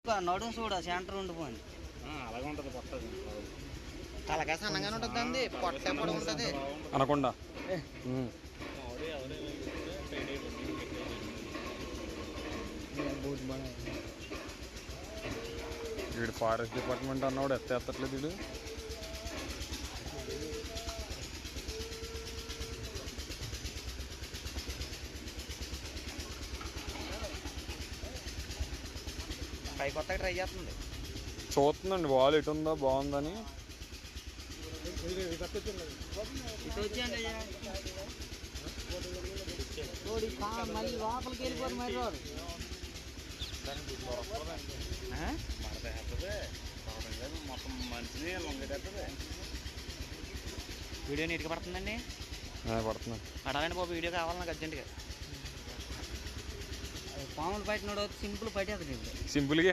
చూసుకో నడుము చూడ సెంటర్ ఉండిపోయింది. అలాగే ఉంటుంది పొట్ట. తలకాయ సన్నగానే ఉంటుంది అండి, పొట్ట కూడా ఉంటుంది అనకుండా. వీడు ఫారెస్ట్ డిపార్ట్మెంట్ అన్నవాడు ఎత్తట్లేదు వీడు. పై కొత్తగా ట్రై చేస్తుంది. చూస్తుందండి బాల్ ఎటు ఉందో బాగుందని. మళ్ళీ లోపలికి వెళ్ళిపోరు మరి వాడు. మొత్తం మంచిది లొంగేటది. వీడియో నీట్గా పడుతుందండి. పడుతున్నాను పడాలండి బాబు, వీడియో కావాలి నాకు అర్జెంటుగా. పాములు పట్టినోడు సింపుల్ పట్టేది సింపుల్గా.